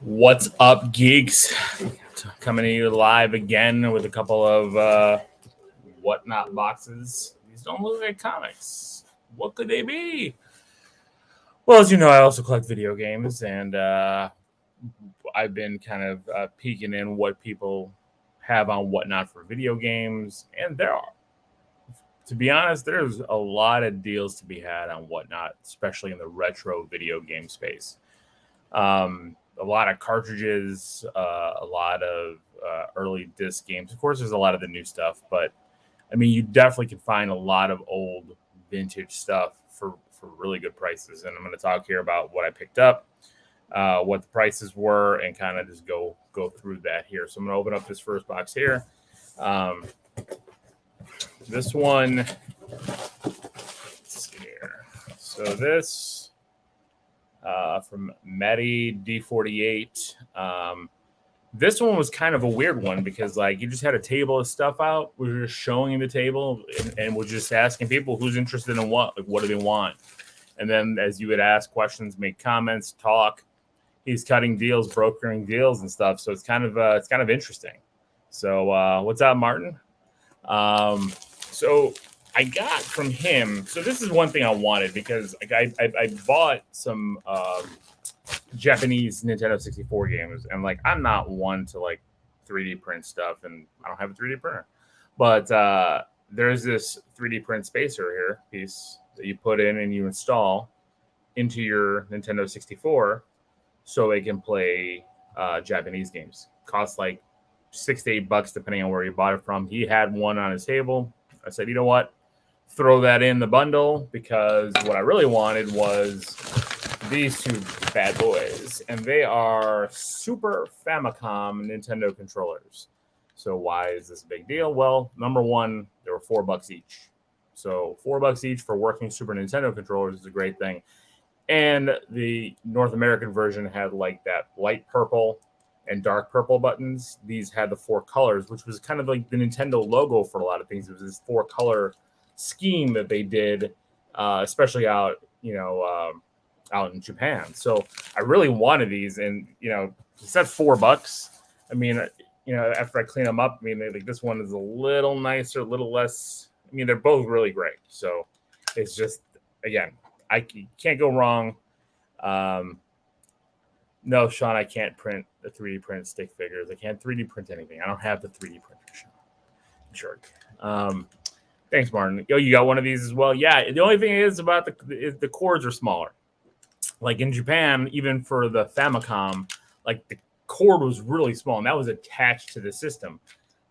What's up, geeks? Coming to you live again with a couple of whatnot boxes. These don't look like comics. What could they be? Well, as you know, I also collect video games, and I've been kind of peeking in what people have on whatnot for video games, and there are. To be honest, there's a lot of deals to be had on whatnot, especially in the retro video game space. A lot of cartridges, a lot of early disc games. Of course, there's a lot of the new stuff, but I mean, you definitely can find a lot of old vintage stuff for really good prices. And I'm going to talk here about what I picked up, what the prices were, and kind of just go through that here. So I'm going to open up this first box here. This one, let's see here. So this from Medi D48. This one was kind of a weird one because like you just had a table of stuff out. We were just showing the table and we're just asking people who's interested in what, like what do they want. And then as you would ask questions, make comments, talk, he's cutting deals, brokering deals and stuff. So it's kind of interesting. So what's up, Martin? So I got from him. So this is one thing I wanted because I bought some Japanese Nintendo 64 games, and like I'm not one to like 3D print stuff, and I don't have a 3D printer. But there's this 3D print spacer here piece that you put in and you install into your Nintendo 64 so it can play Japanese games. Costs like $6 to $8 depending on where you bought it from. He had one on his table. I said, you know what? Throw that in the bundle because what I really wanted was these two bad boys, and they are Super Famicom Nintendo controllers. So why is this a big deal? Well, number one, they were $4 each. So $4 each for working Super Nintendo controllers is a great thing. And the North American version had like that light purple and dark purple buttons. These had the 4 colors, which was kind of like the Nintendo logo for a lot of things. It was this 4-color scheme that they did, especially out in Japan. So I really wanted these, and it's at $4. I mean, after I clean them up, I mean, like this one is a little nicer, a little less. I mean, they're both really great. So it's just, again, I can't go wrong. No, Sean, I can't print the 3D print stick figures. I can't 3D print anything. I don't have the 3D printer, Sean. Jerk. Thanks, Martin. Yo, you got one of these as well? Yeah. The only thing is about the cords are smaller. Like in Japan, even for the Famicom, like the cord was really small, and that was attached to the system.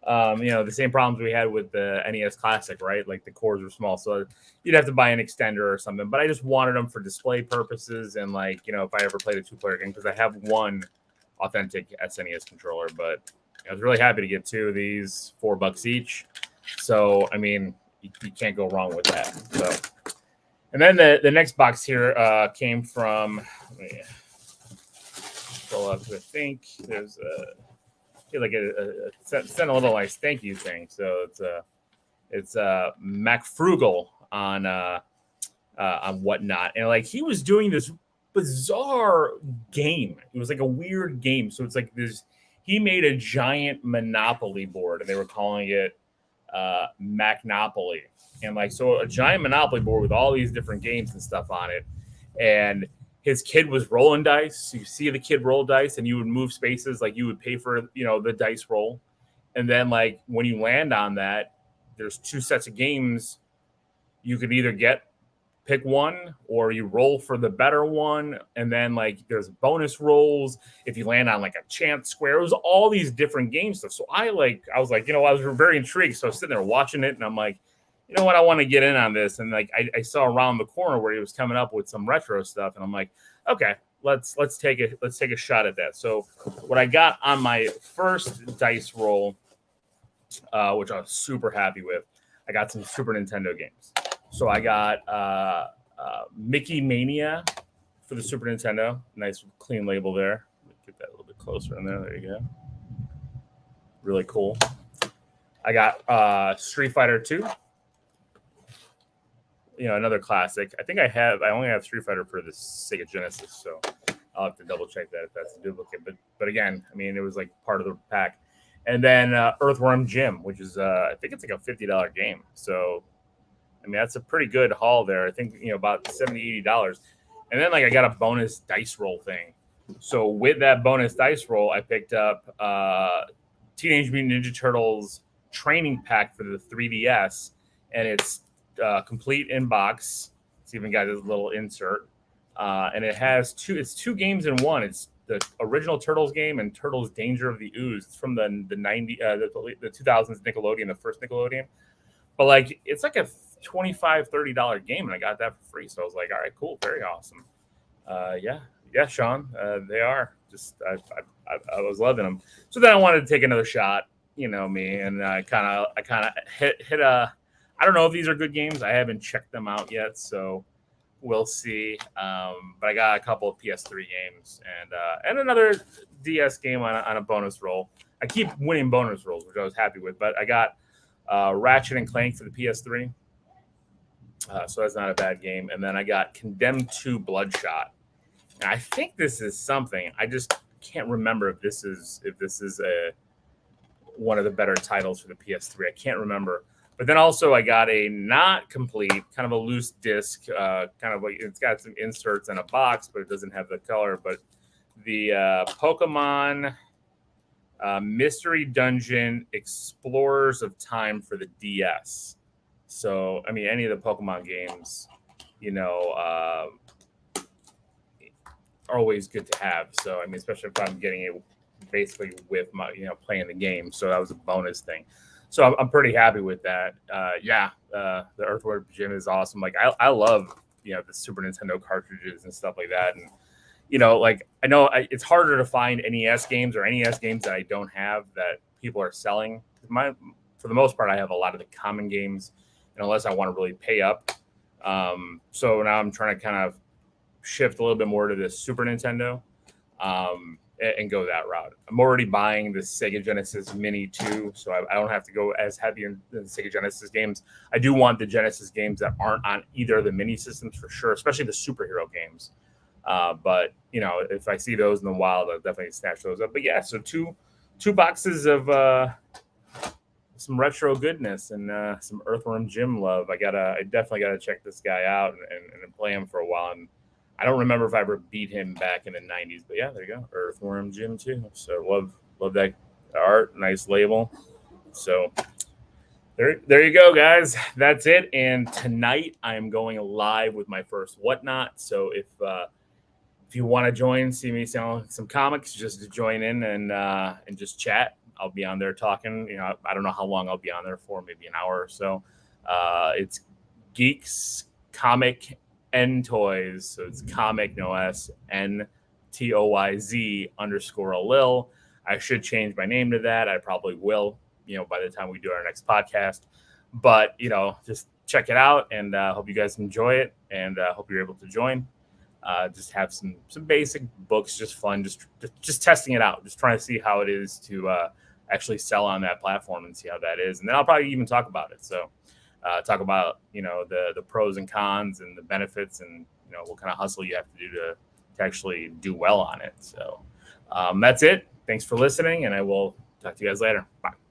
The same problems we had with the NES Classic, right? Like the cords were small, so you'd have to buy an extender or something. But I just wanted them for display purposes, and like if I ever played a 2-player game, because I have one authentic SNES controller. But I was really happy to get 2 of these, $4 each. So I mean, you can't go wrong with that. So, and then the next box here came from. Let me scroll up. I think there's sent a little nice thank you thing. So it's MacFrugal on whatnot, and like he was doing this bizarre game. It was like a weird game. So it's like this. He made a giant Monopoly board, and they were calling it Macnopoly, and like so a giant Monopoly board with all these different games and stuff on it, and his kid was rolling dice. So you see the kid roll dice, and you would move spaces, like you would pay for the dice roll, and then like when you land on that, there's 2 sets of games. You could either pick one, or you roll for the better one, and then like there's bonus rolls if you land on like a chance square. It was all these different game stuff. So I was like, I was very intrigued. So I was sitting there watching it, and I'm like, you know what, I want to get in on this. And like I saw around the corner where he was coming up with some retro stuff, and I'm like, okay, let's take a shot at that. So what I got on my first dice roll, which I was super happy with, I got some Super Nintendo games. So I got Mickey Mania for the Super Nintendo. Nice clean label there. Get that a little bit closer in there. There you go. Really cool. I got Street Fighter 2. Another classic. I think I only have Street Fighter for the Sega Genesis. So I'll have to double check that if that's a duplicate. But again, I mean, it was like part of the pack. And then Earthworm Jim, which is I think it's like a $50 game. So I mean, that's a pretty good haul there. I think about $70, $80. And then like I got a bonus dice roll thing. So with that bonus dice roll, I picked up Teenage Mutant Ninja Turtles training pack for the 3DS, and it's complete in box. It's even got this little insert, and it has two games in one. It's the original Turtles game and Turtles Danger of the Ooze. It's from the 2000s Nickelodeon, the first Nickelodeon. But like it's like a $25-$30 game, and I got that for free. So I was like, all right, cool, very awesome. Yeah, Sean, they are. Just I was loving them. So then I wanted to take another shot, me, and I kind of hit a. I don't know if these are good games. I haven't checked them out yet, so we'll see. But I got a couple of PS3 games and another DS game on a bonus roll. I keep winning bonus rolls, which I was happy with. But I got Ratchet and Clank for the PS3, so that's not a bad game. And then I got Condemned 2 Bloodshot. And I think this is something. I just can't remember if this is one of the better titles for the PS3. I can't remember. But then also I got a not complete, kind of a loose disc, kind of like it's got some inserts in a box, but it doesn't have the color. But the Pokemon Mystery Dungeon Explorers of Time for the DS. So, I mean, any of the Pokemon games, are always good to have. So, I mean, especially if I'm getting it basically with my, playing the game. So that was a bonus thing. So I'm pretty happy with that. The Earthworm Jim is awesome. Like I love, the Super Nintendo cartridges and stuff like that. And, I know it's harder to find NES games or NES games that I don't have that people are selling. For the most part, I have a lot of the common games, and unless I want to really pay up. So now I'm trying to kind of shift a little bit more to the Super Nintendo and go that route. I'm already buying the Sega Genesis Mini 2, so I don't have to go as heavy in the Sega Genesis games. I do want the Genesis games that aren't on either of the mini systems for sure, especially the superhero games. But if I see those in the wild, I'll definitely snatch those up. But yeah, so two boxes of some retro goodness and some Earthworm Jim love. I definitely gotta check this guy out and play him for a while. And I don't remember if I ever beat him back in the 90s, but yeah, there you go. Earthworm Jim too. So love that art, nice label. So there you go, guys. That's it. And tonight I am going live with my first Whatnot. So if you want to join, see me selling some comics, just to join in and just chat. I'll be on there talking. I don't know how long I'll be on there for, maybe an hour or so. It's Geeks Comic N Toys, so it's comic no S NTOYZ _Alil. I should change my name to that. I probably will, by the time we do our next podcast. But just check it out, and hope you guys enjoy it, and hope you're able to join. Just have some basic books, just fun, just testing it out, just trying to see how it is to actually sell on that platform and see how that is, and then I'll probably even talk about it. So. Talk about the pros and cons and the benefits and what kind of hustle you have to do to actually do well on it. So that's it. Thanks for listening, and I will talk to you guys later. Bye.